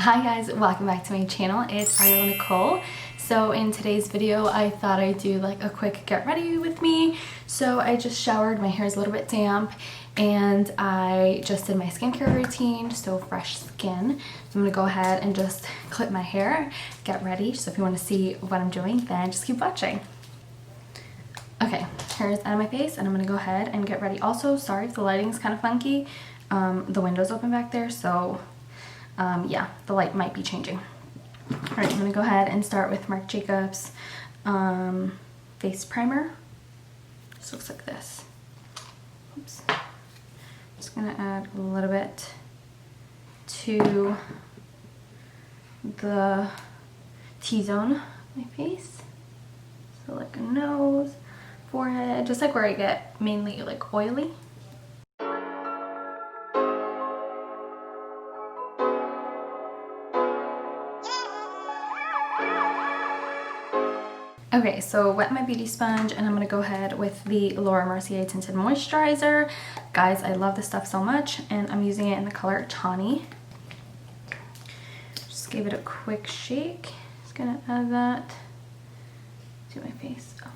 Hi guys, welcome back to my channel. It's Ariel Nicole. So in today's video I thought I'd do like a quick get ready with me. So I just showered, my hair is a little bit damp, and I just did my skincare routine, so fresh skin. So I'm gonna go ahead and just clip my hair, get ready. So if you want to see what I'm doing, then just keep watching. Okay, hair's out of my face and I'm gonna go ahead and get ready. Also, sorry if the lighting's kind of funky. The window's open back there, so yeah, the light might be changing. Alright, I'm gonna go ahead and start with Marc Jacobs face primer. This looks like this. Oops. Just gonna add a little bit to the T-zone of my face. So like a nose, forehead, just like where I get mainly like oily. Okay, so wet my beauty sponge and I'm gonna go ahead with the Laura Mercier Tinted Moisturizer. Guys, I love this stuff so much and I'm using it in the color Tawny. Just gave it a quick shake. Just gonna add that to my face. Oh.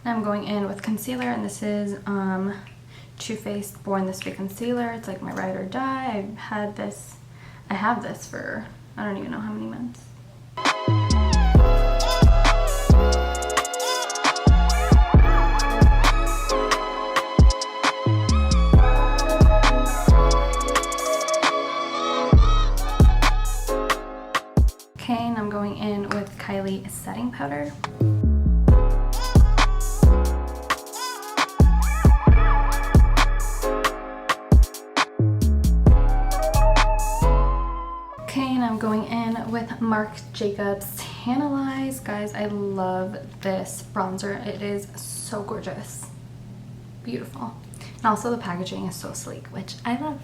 Now I'm going in with concealer, and this is Too Faced Born This Way concealer. It's like my ride or die. I have this for I don't even know how many months. Okay, and I'm going in with Kylie setting powder. I'm going in with Marc Jacobs Tantalize. Guys, I love this bronzer. It is so gorgeous. Beautiful. And also the packaging is so sleek, which I love.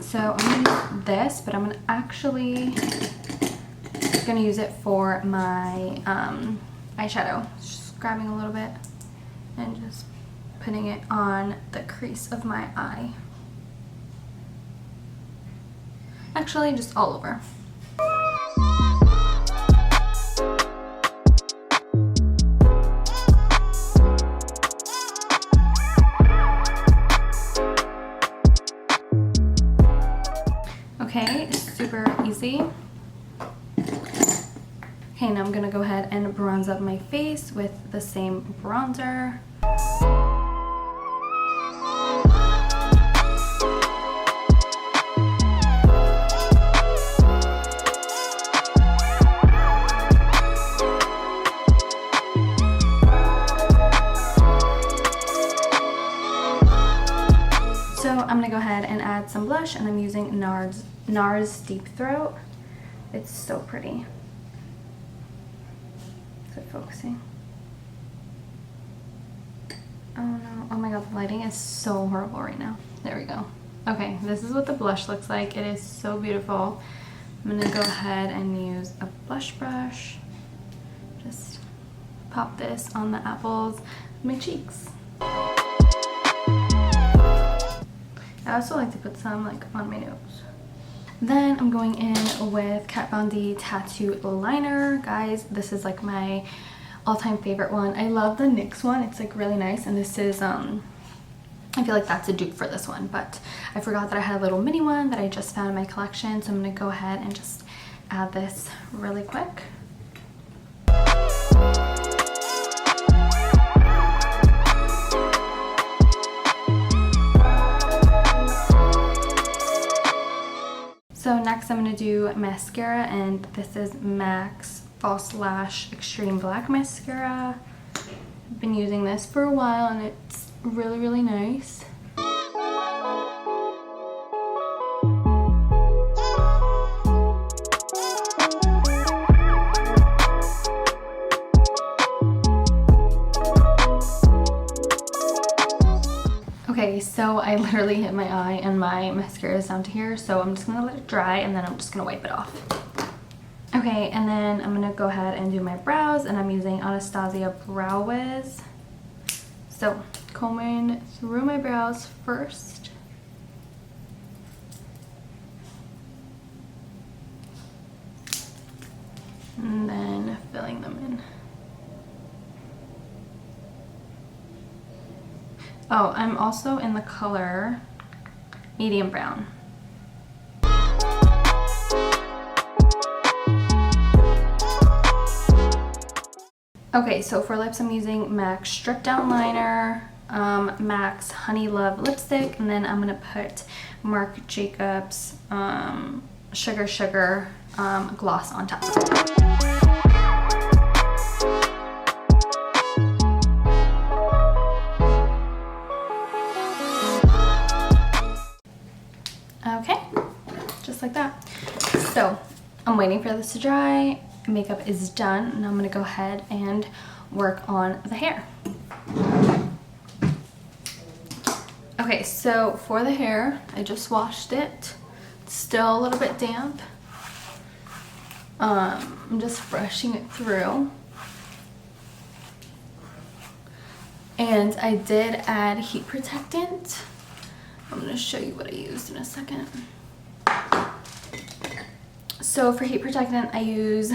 So I'm gonna use this, but I'm gonna use it for my eyeshadow. Just grabbing a little bit and just putting it on the crease of my eye. Actually, just all over. Okay, super easy. Okay, now I'm gonna go ahead and bronze up my face with the same bronzer. So I'm gonna go ahead and add some blush, and I'm using NARS Deep Throat. It's so pretty. Is it focusing? Oh no, oh my god, the lighting is so horrible right now. There we go. Okay, this is what the blush looks like. It is so beautiful. I'm gonna go ahead and use a blush brush. Just pop this on the apples of my cheeks. I also like to put some like on my nose. Then I'm going in with Kat Von D Tattoo Liner. Guys, this is like my all-time favorite one. I love the NYX one. It's like really nice, and this is I feel like that's a dupe for this one, but I forgot that I had a little mini one that I just found in my collection, so I'm gonna go ahead and just add this really quick. So next I'm going to do mascara, and this is MAC's False Lash Extreme Black Mascara. I've been using this for a while and it's really, really nice. so I literally hit my eye and my mascara is down to here, so I'm just gonna let it dry and then I'm just gonna wipe it off. Okay, and then I'm gonna go ahead and do my brows, and I'm using Anastasia Brow Wiz. So combing through my brows first. And then filling them in. Oh, I'm also in the color medium brown. Okay, so for lips I'm using MAC Strip Down Liner, MAC's Honey Love Lipstick, and then I'm gonna put Marc Jacobs Sugar Sugar gloss on top. Okay, just like that. So I'm waiting for this to dry. Makeup is done, and I'm gonna go ahead and work on the hair. Okay, so for the hair, I just washed it. It's still a little bit damp. I'm just brushing it through. And I did add heat protectant. I'm gonna show you what I used in a second. So for heat protectant, I use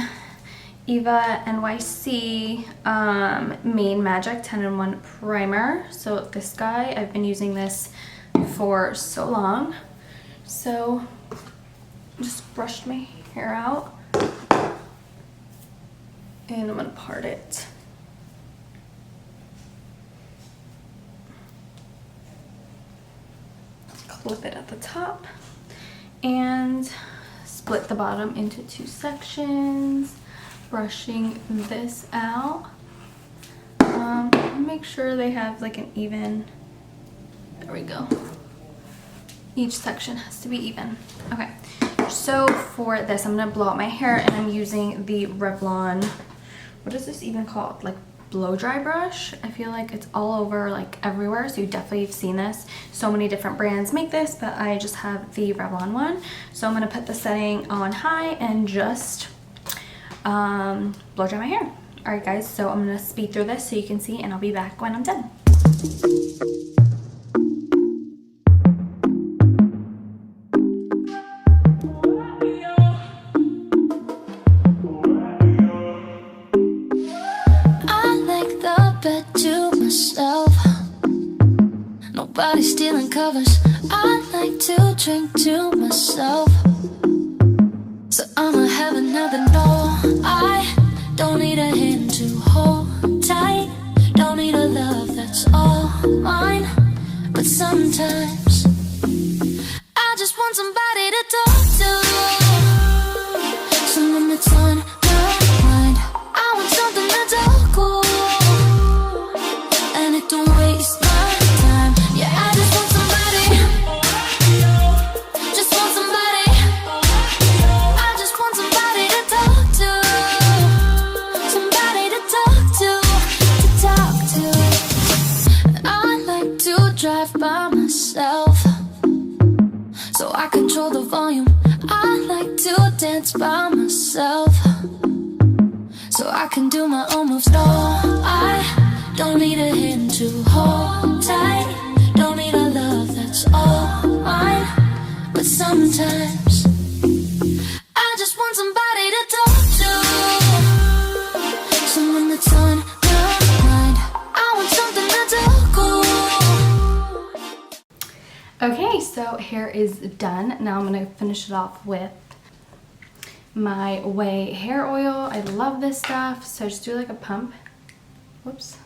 Eva NYC Main Magic 10-in-1 Primer. So this guy, I've been using this for so long. So just brushed my hair out. And I'm gonna part it. Clip it at the top. And split the bottom into 2 sections, brushing this out. Make sure they have like an even, there we go. Each section has to be even. Okay, so for this, I'm gonna blow out my hair, and I'm using the Revlon, what is this even called? Like blow dry brush. I feel like it's all over, like everywhere, so you definitely have seen this. So many different brands make this, but I just have the Revlon one. So I'm gonna put the setting on high and just blow dry my hair. All right guys, so I'm gonna speed through this so you can see, and I'll be back when I'm done. Nobody's stealing covers. I like to drink to myself, so I'ma have another. No, I don't need a hand to hold tight. Don't need a love that's all mine. But sometimes I just want somebody to talk to, someone that's on my mind. I want something that's all cool, and it don't waste my time. Yeah, I just want somebody, just want somebody. I just want somebody to talk to, somebody to talk to. I like to drive by myself, so I control the volume. I like to dance by myself, so I can do my own moves. No, I don't need a hand to hold tight. Don't need a love that's all mine. But sometimes I just want somebody to talk to, someone that's on my mind. I want something that's all cool. Okay, so hair is done. Now I'm gonna finish it off with my Way hair oil. I love this stuff. So just do like a pump. Whoops.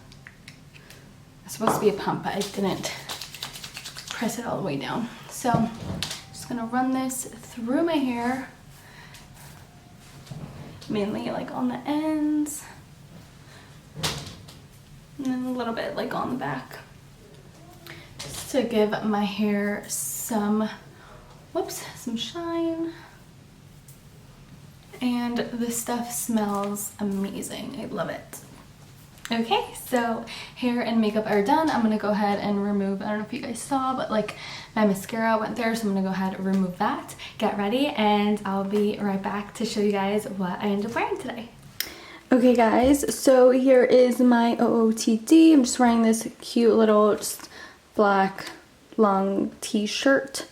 It's supposed to be a pump, but I didn't press it all the way down. So I'm just gonna run this through my hair, mainly like on the ends, and then a little bit like on the back, just to give my hair some, some shine. And this stuff smells amazing. I love it. Okay, so hair and makeup are done. I'm gonna go ahead and remove, I don't know if you guys saw, but like my mascara went there, so I'm gonna go ahead and remove that, get ready, and I'll be right back to show you guys what I ended up wearing today. Okay guys, so here is my OOTD. I'm just wearing this cute little just black long t-shirt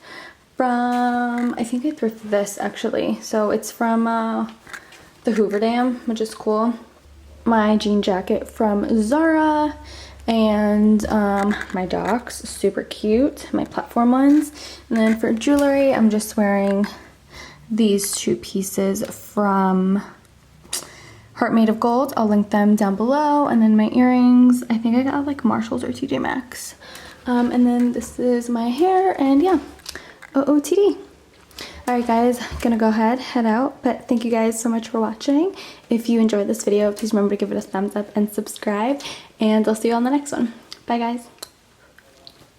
from, I think I thrifted this actually. So it's from the Hoover Dam, which is cool. My jean jacket from Zara, and my Docs, super cute, my platform ones. And then for jewelry, I'm just wearing these two pieces from Heart Made of Gold. I'll link them down below. And then my earrings, I think I got like Marshalls or TJ Maxx. And then this is my hair, and yeah, OOTD. Alright guys, gonna go ahead, head out, but thank you guys so much for watching. If you enjoyed this video, please remember to give it a thumbs up and subscribe, and I'll see you on the next one. Bye guys.